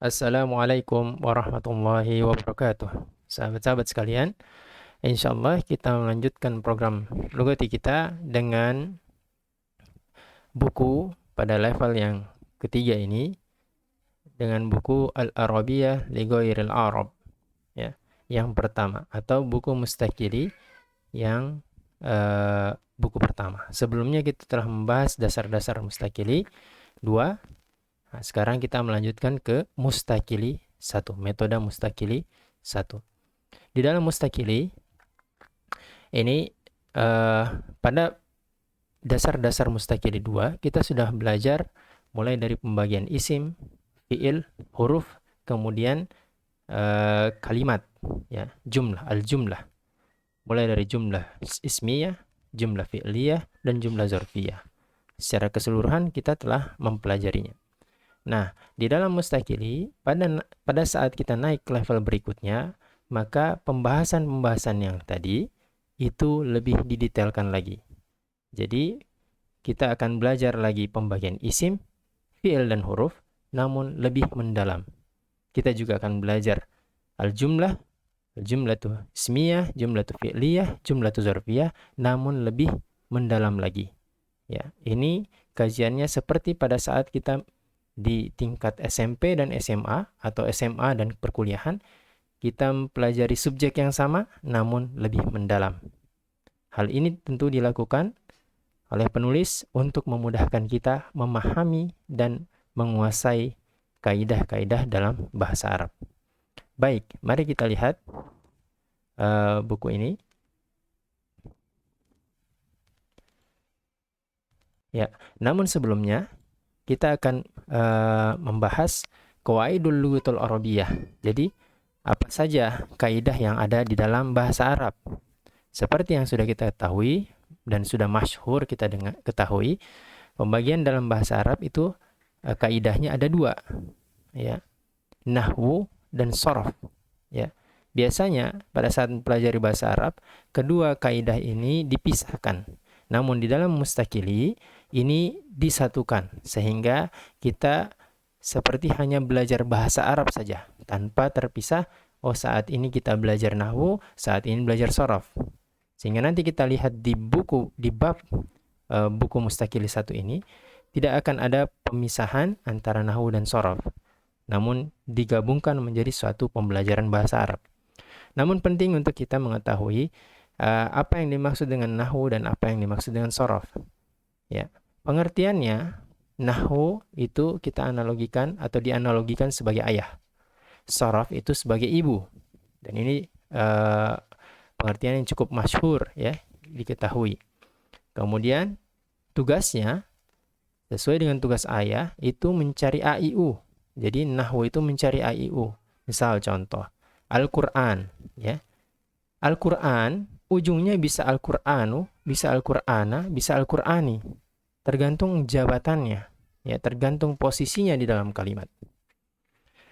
Assalamualaikum warahmatullahi wabarakatuh. Sahabat-sahabat sekalian, insya Allah kita melanjutkan program Lugati kita dengan buku pada level yang ketiga ini, dengan buku Al-Arabiyah li Ghairil Arab, ya. Yang pertama, atau buku Mustaqili yang buku pertama. Sebelumnya kita telah membahas dasar-dasar Mustaqili 2. Nah, sekarang kita melanjutkan ke Mustaqili 1, metode Mustaqili 1. Di dalam Mustaqili ini pada dasar-dasar Mustaqili 2 kita sudah belajar mulai dari pembagian isim, fiil, huruf, kemudian kalimat, ya, jumlah, al-jumlah. Mulai dari jumlah ismiyah, jumlah fi'liyah, dan jumlah zarfiyah. Secara keseluruhan kita telah mempelajarinya. Nah, di dalam Mustaqili, pada saat kita naik ke level berikutnya, maka pembahasan-pembahasan yang tadi itu lebih didetailkan lagi. Jadi, kita akan belajar lagi pembagian isim, fi'il, dan huruf, namun lebih mendalam. Kita juga akan belajar al-jumlah, jumlatu ismiyah, jumlatu fi'liyah, jumlatu zarfiyah, namun lebih mendalam lagi. Ya, ini kajiannya seperti pada saat kita di tingkat SMP dan SMA atau SMA dan perkuliahan, kita mempelajari subjek yang sama namun lebih mendalam. Hal ini tentu dilakukan oleh penulis untuk memudahkan kita memahami dan menguasai kaidah-kaidah dalam bahasa Arab. Baik, mari kita lihat buku ini. Ya, namun sebelumnya kita akan membahas qawaidul lughatul arabiyah. Jadi, apa saja kaidah yang ada di dalam bahasa Arab? Seperti yang sudah kita ketahui dan sudah masyhur kita ketahui, pembagian dalam bahasa Arab itu kaidahnya ada 2, ya. Nahwu dan shoraf, ya. Biasanya pada saat mempelajari bahasa Arab, kedua kaidah ini dipisahkan. Namun di dalam Mustaqili ini disatukan sehingga kita seperti hanya belajar bahasa Arab saja tanpa terpisah. Oh, saat ini kita belajar nahwu, saat ini belajar shoraf. Sehingga nanti kita lihat di bab buku Mustaqili 1 ini tidak akan ada pemisahan antara nahwu dan shoraf, namun digabungkan menjadi suatu pembelajaran bahasa Arab. Namun penting untuk kita mengetahui apa yang dimaksud dengan nahwu dan apa yang dimaksud dengan shoraf. Ya, pengertiannya, nahwu itu kita analogikan atau dianalogikan sebagai ayah. Shoraf itu sebagai ibu. Dan ini pengertian yang cukup masyhur, ya, diketahui. Kemudian tugasnya sesuai dengan tugas ayah itu mencari AIU. Jadi nahwu itu mencari AIU. Misal contoh, Al-Qur'an, ya. Al-Qur'an ujungnya bisa Al-Qur'anu, bisa Al-Qur'ana, bisa Al-Qur'ani. Tergantung jabatannya, ya, tergantung posisinya di dalam kalimat.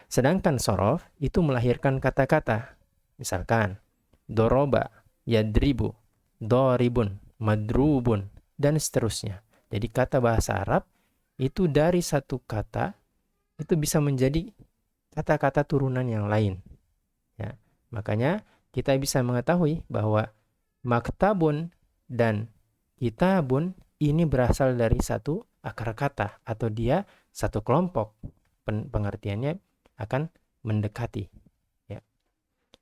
Sedangkan shoraf itu melahirkan kata-kata. Misalkan doroba, yadribu, doribun, madrubun, dan seterusnya. Jadi kata bahasa Arab itu dari satu kata itu bisa menjadi kata-kata turunan yang lain. Ya, makanya kita bisa mengetahui bahwa maktabun dan kitabun ini berasal dari satu akar kata atau dia satu kelompok. Pengertiannya akan mendekati. Ya.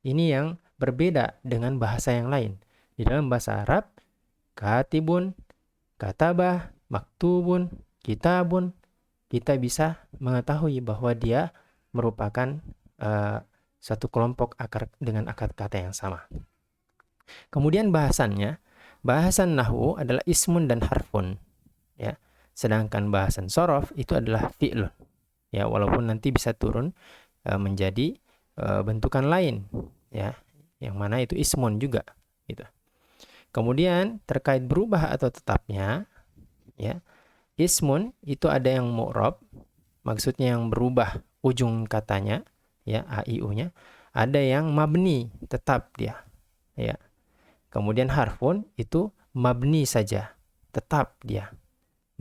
Ini yang berbeda dengan bahasa yang lain. Di dalam bahasa Arab, katibun, katabah, maktubun, kitabun, kita bisa mengetahui bahwa dia merupakan satu kelompok akar dengan akar kata yang sama. Kemudian bahasannya, bahasan nahwu adalah ismun dan harfun, ya. Sedangkan bahasan shoraf itu adalah fi'l, ya, walaupun nanti bisa turun menjadi bentukan lain, ya, yang mana itu ismun juga, gitu. Kemudian terkait berubah atau tetapnya, ya, ismun itu ada yang mu'rab, maksudnya yang berubah ujung katanya, ya, AIU-nya. Ada yang mabni, tetap dia, ya. Kemudian harfun itu mabni saja, tetap dia.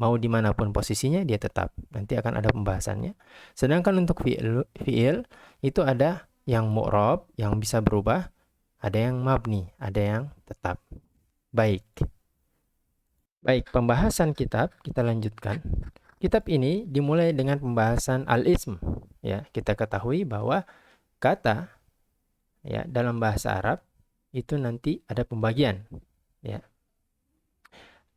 mau dimanapun posisinya dia tetap. Nanti akan ada pembahasannya. Sedangkan untuk fi'il itu ada yang mu'rab, yang bisa berubah, ada yang mabni, ada yang tetap. Baik. Baik, pembahasan kitab kita lanjutkan. Kitab ini dimulai dengan pembahasan al-ism. Ya, kita ketahui bahwa kata ya dalam bahasa Arab itu nanti ada pembagian. Ya.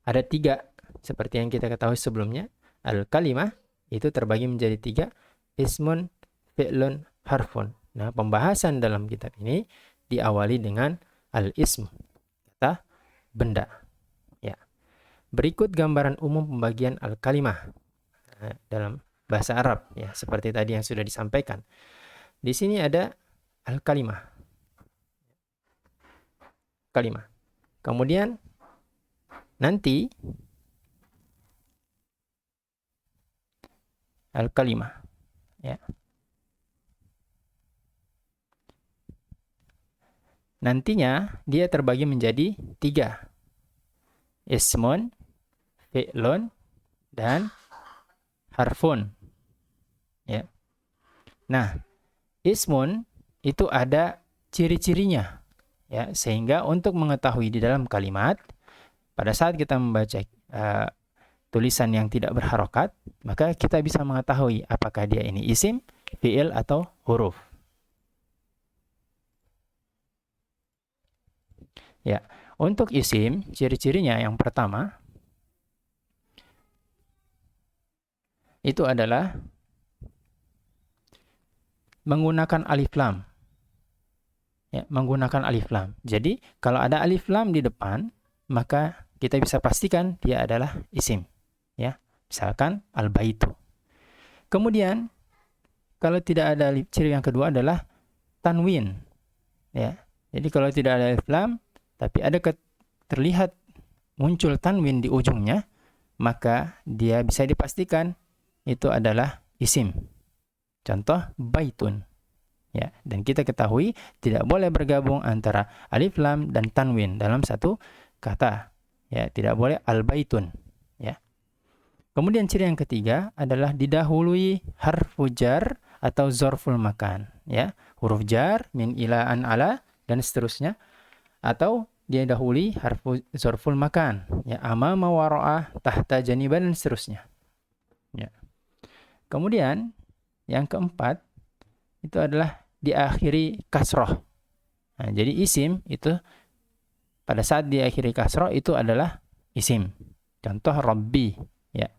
Ada 3 seperti yang kita ketahui sebelumnya. Al-kalimah itu terbagi menjadi 3, ismun, fi'lun, harfun. Nah, pembahasan dalam kitab ini diawali dengan al-ism, kata benda. Ya. Berikut gambaran umum pembagian al-kalimah dalam bahasa Arab, ya, seperti tadi yang sudah disampaikan. Di sini ada al-kalimah. Kalimah. Kemudian nanti al-kalimah, ya. Nantinya dia terbagi menjadi 3. Ismun, fi'lun, dan harfun. Ya. Nah, ismun itu ada ciri-cirinya, ya, sehingga untuk mengetahui di dalam kalimat pada saat kita membaca tulisan yang tidak berharokat, maka kita bisa mengetahui apakah dia ini isim, fi'il, atau huruf. Ya, untuk isim, ciri-cirinya yang pertama itu adalah menggunakan alif lam. Ya, menggunakan alif lam. Jadi, kalau ada alif lam di depan, maka kita bisa pastikan dia adalah isim. Ya, misalkan al-baitu. Kemudian, kalau tidak ada ciri yang kedua adalah tanwin. Ya, jadi kalau tidak ada alif lam, tapi ada terlihat muncul tanwin di ujungnya, maka dia bisa dipastikan itu adalah isim. Contoh baitun. Ya, dan kita ketahui tidak boleh bergabung antara alif lam dan tanwin dalam satu kata. Ya, tidak boleh al-baitun. Ya. Kemudian ciri yang ketiga adalah didahului harfu jar atau zorful makan. Ya, huruf jar, min, ila, an, ala, dan seterusnya. Atau dia dahului harfu zorful makan. Ya, amama, waro'ah, tahta, janiban, dan seterusnya. Ya. Kemudian yang keempat itu adalah diakhiri kasroh. Nah, jadi isim itu pada saat diakhiri kasroh itu adalah isim. Contoh Rabbi. Ya.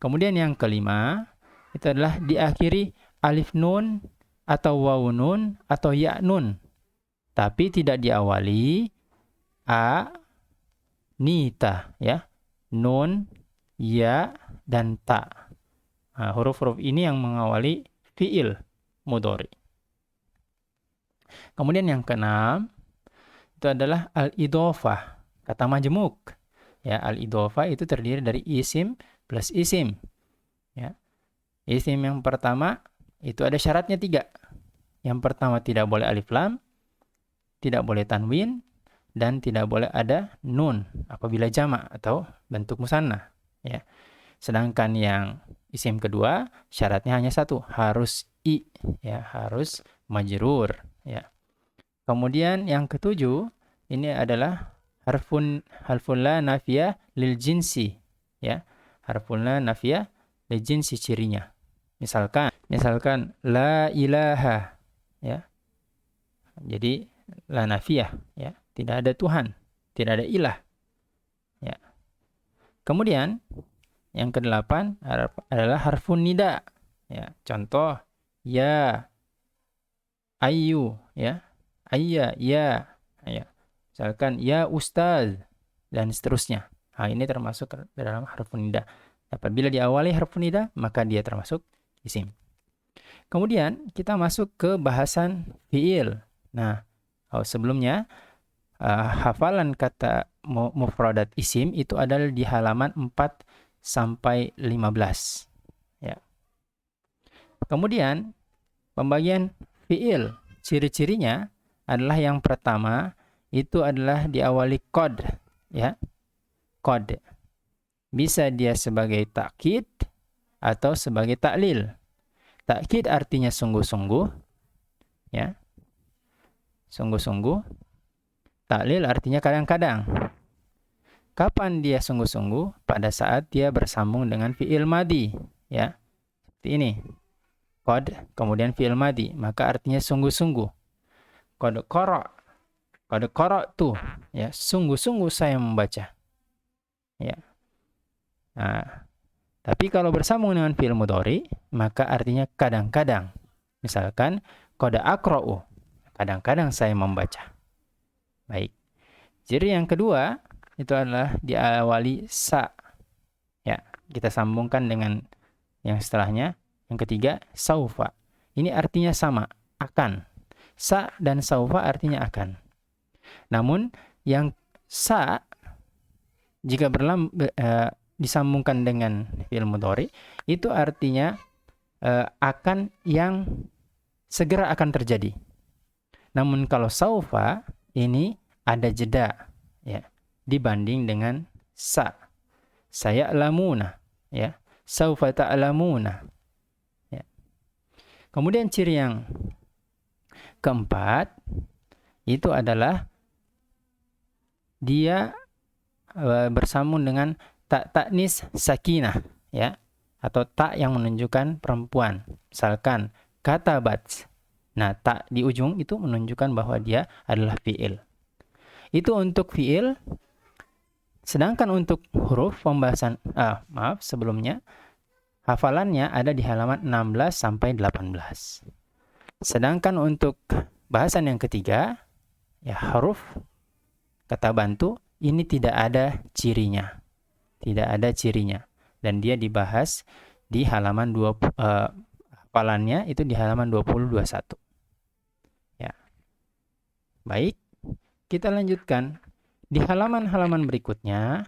Kemudian yang kelima itu adalah diakhiri alif nun atau waw nun atau ya nun, tapi tidak diawali a, nita, ya, nun, ya, dan ta. Nah, huruf-huruf ini yang mengawali fi'il mudhari. Kemudian yang keenam itu adalah al-idhofah, kata majmuk. Ya, al-idhofah itu terdiri dari isim plus isim. Ya. Isim yang pertama itu ada syaratnya 3. Yang pertama tidak boleh alif lam, tidak boleh tanwin, dan tidak boleh ada nun apabila jamak atau bentuk musanna. Ya. Sedangkan yang isim kedua syaratnya hanya 1, harus i, ya, harus majrur, ya. Kemudian yang ketujuh ini adalah harfun la nafiyah lil jinsi, ya. Harfun la nafiyah lil jinsi cirinya. Misalkan la ilaha, ya. Jadi la nafiyah, ya, tidak ada Tuhan, tidak ada ilah. Ya. Kemudian yang ke-8 adalah harfun nida. Ya, contoh ya, ayu, ya. Ayya, ya. Ya. Misalkan ya ustaz dan seterusnya. Nah, ini termasuk dalam harfun nida. Apabila diawali harfun nida, maka dia termasuk isim. Kemudian kita masuk ke bahasan fi'il. Nah, sebelumnya hafalan kata mufradat isim itu adalah di halaman 4 sampai 15. Ya. Kemudian pembagian fi'il, ciri-cirinya adalah yang pertama itu adalah diawali qad, ya. Qad. bisa dia sebagai takkid atau sebagai taklil. Takkid artinya sungguh-sungguh, ya, sungguh-sungguh. Taklil artinya kadang-kadang. Kapan dia sungguh-sungguh? Pada saat dia bersambung dengan fi'il madi, ya. Seperti ini. Qad, kemudian fi'il madi, maka artinya sungguh-sungguh. Qad qara'tu, ya, sungguh-sungguh saya membaca. Ya. Nah, tapi kalau bersambung dengan fi'il mudhari, maka artinya kadang-kadang. Misalkan qad aqra'u, kadang-kadang saya membaca. Baik. Jadi yang kedua itu adalah diawali sa. Ya, kita sambungkan dengan yang setelahnya. Yang ketiga, saufa. Ini artinya sama, akan. Sa dan saufa artinya akan. Namun yang sa jika disambungkan dengan fi'il mudhari itu artinya akan yang segera akan terjadi. Namun kalau saufa ini ada jeda, ya, dibanding dengan sa. Saya lamuna, ya. Saufa ta'lamuna. Ya. Kemudian ciri yang keempat itu adalah dia bersambung dengan tak taknis sakinah, ya, atau tak yang menunjukkan perempuan. Misalkan katabat. Nah, tak di ujung itu menunjukkan bahwa dia adalah fi'il. Itu untuk fi'il. Sedangkan untuk huruf pembahasan sebelumnya hafalannya ada di halaman 16 sampai 18. Sedangkan untuk bahasan yang ketiga, ya, huruf kata bantu ini tidak ada cirinya. Tidak ada cirinya. Dan dia dibahas di halaman hafalannya itu di halaman 20-21. Ya. Baik, kita lanjutkan. Di halaman-halaman berikutnya,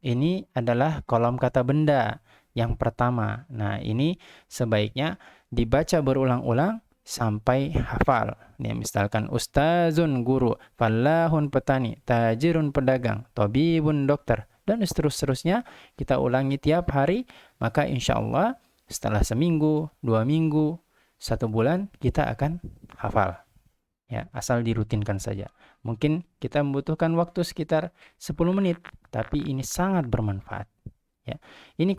ini adalah kolom kata benda yang pertama. Nah, ini sebaiknya dibaca berulang-ulang sampai hafal. Ya, misalkan ustazun guru, fallahun petani, tajirun pedagang, tabibun dokter, dan seterusnya kita ulangi tiap hari, maka insya Allah setelah seminggu, 2 minggu, 1 bulan kita akan hafal. Ya, asal dirutinkan saja. Mungkin kita membutuhkan waktu sekitar 10 menit, tapi ini sangat bermanfaat. Ya. Ini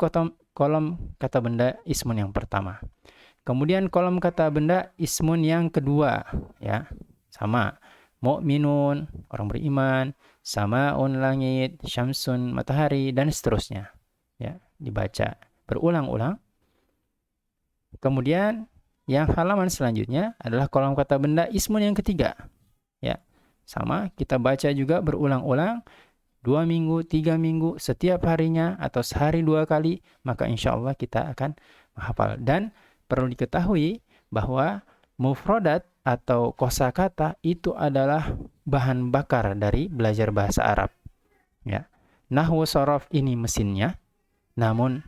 kolom kata benda ismun yang pertama. Kemudian kolom kata benda ismun yang kedua, ya. Sama. Mu'minun, orang beriman, samaun langit, syamsun matahari, dan seterusnya. Ya, dibaca berulang-ulang. Kemudian yang halaman selanjutnya adalah kolom kata benda ismun yang ketiga. Ya, sama, kita baca juga berulang-ulang 2 minggu, 3 minggu, setiap harinya atau sehari 2 kali, maka insya Allah kita akan menghafal. Dan perlu diketahui bahwa mufradat atau kosakata itu adalah bahan bakar dari belajar bahasa Arab. Ya, nahwu shorof ini mesinnya, namun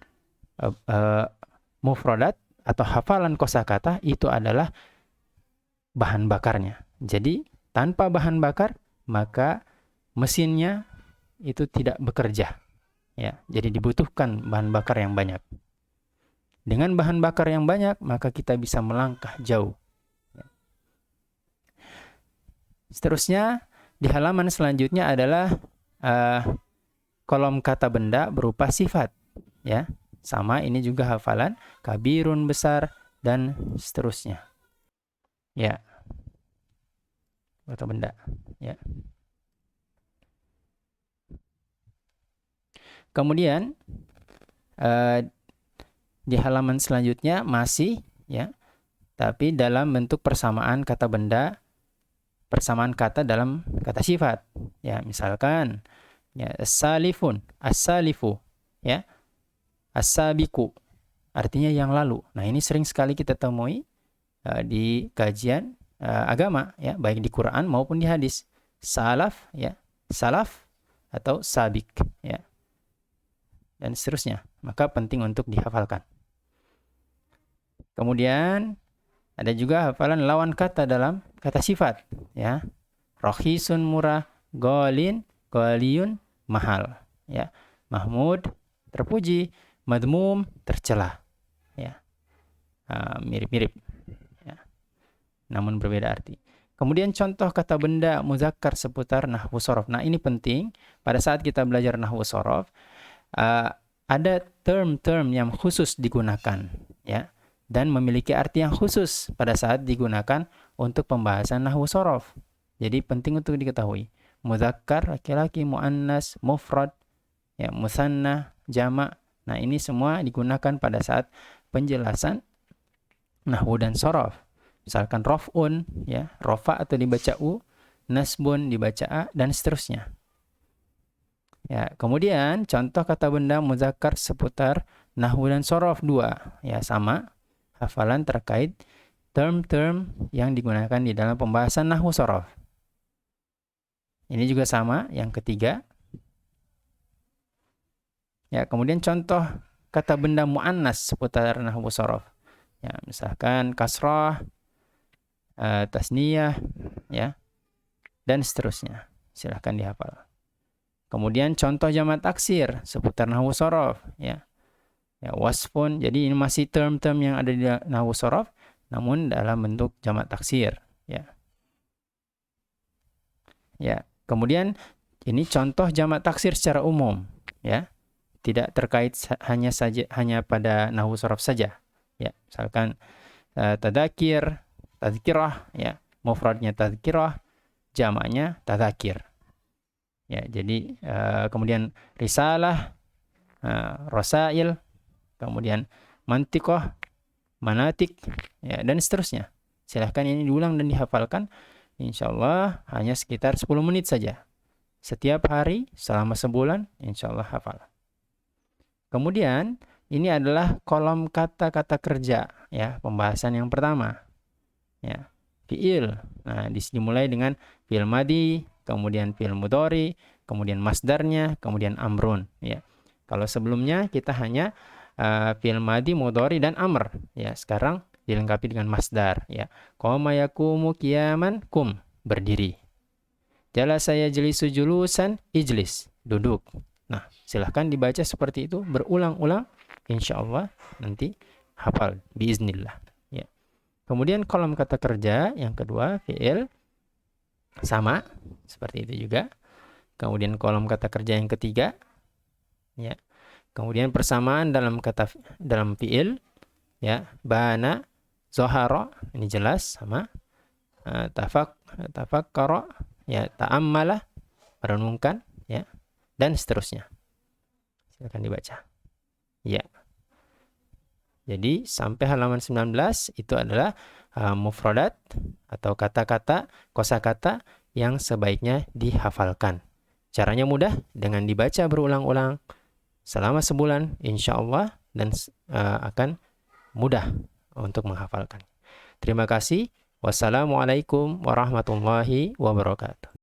mufradat atau hafalan kosakata itu adalah bahan bakarnya. Jadi tanpa bahan bakar maka mesinnya itu tidak bekerja. Ya, jadi dibutuhkan bahan bakar yang banyak. Dengan bahan bakar yang banyak maka kita bisa melangkah jauh. Seterusnya di halaman selanjutnya adalah kolom kata benda berupa sifat. Ya. Sama, ini juga hafalan, kabirun besar, dan seterusnya. Ya. Kata benda. Ya. Kemudian di halaman selanjutnya masih, ya, tapi dalam bentuk persamaan kata benda, persamaan kata dalam kata sifat. Ya, misalkan, ya, as-salifun, as-salifu, ya. As-sabiku artinya yang lalu. Nah, ini sering sekali kita temui di kajian agama, ya, baik di Quran maupun di hadis. Salaf, ya, salaf atau sabik, ya, dan seterusnya. Maka penting untuk dihafalkan. Kemudian ada juga hafalan lawan kata dalam kata sifat, ya. Rohisun murah, golin, goliyun mahal, ya. Mahmud terpuji, madmum tercela. Ya. Mirip-mirip. Ya. Namun berbeda arti. Kemudian contoh kata benda muzakkar seputar nahwu shorof. Nah, ini penting pada saat kita belajar nahwu shorof. Ada term-term yang khusus digunakan, ya, dan memiliki arti yang khusus pada saat digunakan untuk pembahasan nahwu shorof. Jadi penting untuk diketahui. Muzakkar laki-laki, muannas, mufrad, ya, musanna, jamak. Nah, ini semua digunakan pada saat penjelasan nahwu dan shorof. Misalkan rof'un, ya, rofa atau dibaca u, nasbun dibaca a, dan seterusnya. Ya, kemudian contoh kata benda muzakkar seputar nahwu dan shorof 2. Ya, sama hafalan terkait term-term yang digunakan di dalam pembahasan nahwu shorof. Ini juga sama, yang ketiga. Ya, kemudian contoh kata benda muannas seputar nahwu shorof. Ya, misalkan kasrah, tasniyah, ya, dan seterusnya. Silahkan dihafal. Kemudian contoh jamak taksir seputar nahwu shorof, ya. Ya, wasfun. Jadi ini masih term-term yang ada di nahwu shorof namun dalam bentuk jamak taksir, ya. Ya, kemudian ini contoh jamak taksir secara umum, ya. Tidak terkait hanya pada nahwu shorof saja. Ya, misalkan tadzakir, tadzkirah, ya. Mufradnya tadzkirah, jamaknya tadzakir. Ya, jadi kemudian risalah, rasail, kemudian mantiqah, manatik, ya, dan seterusnya. Silahkan ini diulang dan dihafalkan. Insyaallah hanya sekitar 10 menit saja. Setiap hari selama sebulan, insyaallah hafal. Kemudian ini adalah kolom kata-kata kerja, ya, pembahasan yang pertama. Ya, fi'il. Nah, dimulai dengan fi'il madi, kemudian fi'il mudhari, kemudian masdarnya, kemudian amrun, ya. Kalau sebelumnya kita hanya fi'il madi, mudhari, dan amr, ya. Sekarang dilengkapi dengan masdar, ya. Qama yaqumu qiyaman, kum, berdiri. Jalasa yajlisu julusan, ijlis, duduk. Nah, silahkan dibaca seperti itu berulang-ulang, insyaallah nanti hafal biiznillah, ya. Kemudian kolom kata kerja yang kedua fi'il, sama seperti itu juga. Kemudian kolom kata kerja yang ketiga, ya. Kemudian persamaan dalam fi'il, ya. Bana, zohara, ini jelas sama. Tafakkara, ya, ta'ammala, merenungkan, ya, dan seterusnya. Silakan dibaca. Ya. Jadi sampai halaman 19 itu adalah mufradat atau kata-kata, kosakata yang sebaiknya dihafalkan. Caranya mudah, dengan dibaca berulang-ulang selama sebulan, insyaallah, dan akan mudah untuk menghafalkan. Terima kasih. Wassalamualaikum warahmatullahi wabarakatuh.